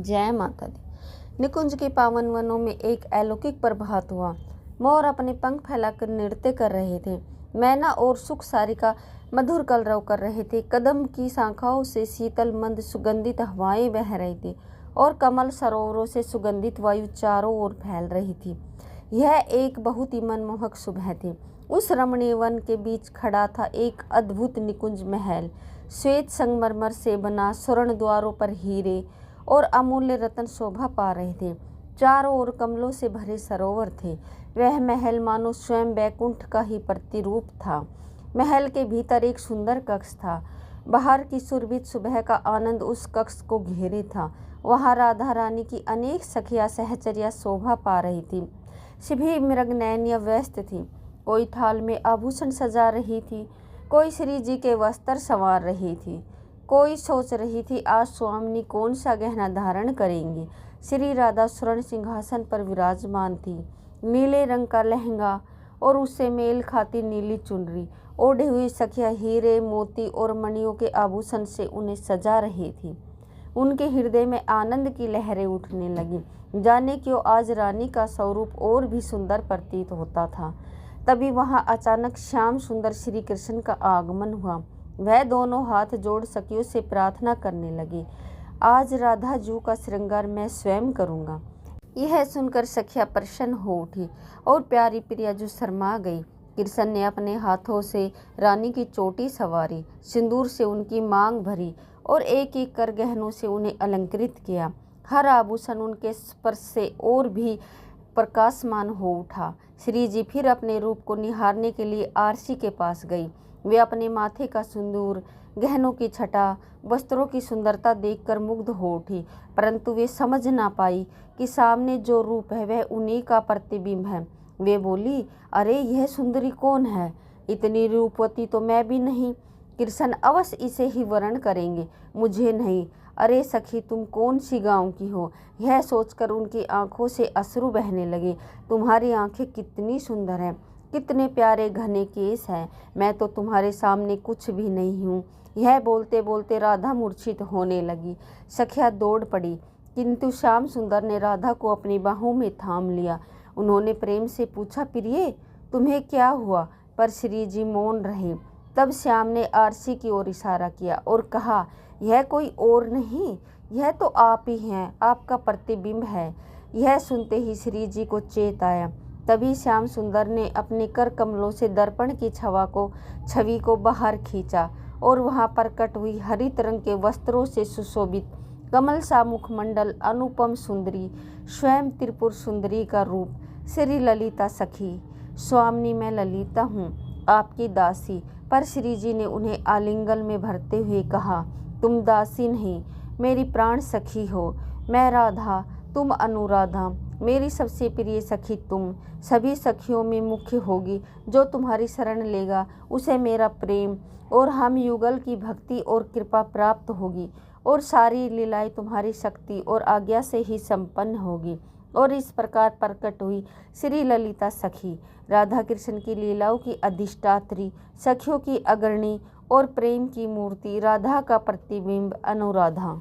जय माता दी। निकुंज के पावन वनों में एक अलौकिक प्रभात हुआ। मोर अपने पंख फैलाकर नृत्य कर रहे थे। मैना और सुख सारिका मधुर कलरव कर रहे थे। कदम की शाखाओं से शीतल मंद सुगंधित हवाएं बह रही थी और कमल सरोवरों से सुगंधित वायु चारों ओर फैल रही थी। यह एक बहुत ही मनमोहक सुबह थी। उस रमणीय वन के बीच खड़ा था एक अद्भुत निकुंज महल। श्वेत संगमरमर से बना, स्वर्ण द्वारों पर हीरे और अमूल्य रत्न शोभा पा रहे थे। चारों ओर कमलों से भरे सरोवर थे। वह महल मानो स्वयं बैकुंठ का ही प्रतिरूप था। महल के भीतर एक सुंदर कक्ष था। बाहर की सुरभित सुबह का आनंद उस कक्ष को घेरे था। वहाँ राधा रानी की अनेक सखियाँ सहचर्या शोभा पा रही थी। सभी मृगनयनियाँ व्यस्त थी। कोई थाल में आभूषण सजा रही थी, कोई श्री जी के वस्त्र संवार रही थी, कोई सोच रही थी आज स्वामिनी कौन सा गहना धारण करेंगी। श्री राधा स्वर्ण सिंहासन पर विराजमान थी। नीले रंग का लहंगा और उससे मेल खाती नीली चुनरी ओढ़ी हुई सखियाँ हीरे, मोती और मणियों के आभूषण से उन्हें सजा रही थी। उनके हृदय में आनंद की लहरें उठने लगी। जाने क्यों आज रानी का स्वरूप और भी सुंदर प्रतीत होता था। तभी वहां अचानक श्याम सुंदर श्री कृष्ण का आगमन हुआ। वह दोनों हाथ जोड़ सखियों से प्रार्थना करने लगे, आज राधा जू का श्रृंगार मैं स्वयं करूंगा। यह सुनकर सखियां प्रसन्न हो उठी और प्यारी प्रियाजू शर्मा गई। कृष्ण ने अपने हाथों से रानी की चोटी संवारी, सिंदूर से उनकी मांग भरी और एक एक कर गहनों से उन्हें अलंकृत किया। हर आभूषण उनके स्पर्श से और भी प्रकाशमान हो उठा। श्री जी फिर अपने रूप को निहारने के लिए आरसी के पास गई। वे अपने माथे का सिंदूर, गहनों की छटा, वस्त्रों की सुंदरता देखकर मुग्ध हो उठी, परंतु वे समझ ना पाई कि सामने जो रूप है वह उन्हीं का प्रतिबिंब है। वे बोली, अरे यह सुंदरी कौन है? इतनी रूपवती तो मैं भी नहीं। कृष्ण अवश्य इसे ही वर्ण करेंगे, मुझे नहीं। अरे सखी, तुम कौन सी गांव की हो? यह सोचकर उनकी आंखों से अश्रु बहने लगे। तुम्हारी आंखें कितनी सुंदर हैं, कितने प्यारे घने केस हैं। मैं तो तुम्हारे सामने कुछ भी नहीं हूँ। यह बोलते बोलते राधा मूर्छित होने लगी। सखिया दौड़ पड़ी, किंतु श्याम सुंदर ने राधा को अपनी बाहों में थाम लिया। उन्होंने प्रेम से पूछा, प्रिये तुम्हें क्या हुआ? पर श्री जी मौन रहे। तब श्याम ने आरसी की ओर इशारा किया और कहा, यह कोई और नहीं, यह तो आप ही हैं, आपका प्रतिबिंब है। यह सुनते ही श्री जी को चेत आया। तभी श्याम सुंदर ने अपने कर कमलों से दर्पण की छवि को बाहर खींचा और वहां प्रकट हुई हरित रंग के वस्त्रों से सुशोभित कमल सा मुखमंडल, अनुपम सुंदरी, स्वयं त्रिपुर सुंदरी का रूप। श्री ललिता सखी, स्वामिनी मैं ललिता हूँ, आपकी दासी। पर श्री जी ने उन्हें आलिंगन में भरते हुए कहा, तुम दासी नहीं, मेरी प्राण सखी हो। मैं राधा, तुम अनुराधा, मेरी सबसे प्रिय सखी तुम। सभी सखियों में मुख्य होगी। जो तुम्हारी शरण लेगा उसे मेरा प्रेम और हम युगल की भक्ति और कृपा प्राप्त होगी और सारी लीलाएं तुम्हारी शक्ति और आज्ञा से ही संपन्न होगी। और इस प्रकार प्रकट हुई श्री ललिता सखी, राधा कृष्ण की लीलाओं की अधिष्ठात्री, सखियों की अग्रणी और प्रेम की मूर्ति, राधा का प्रतिबिंब अनुराधा।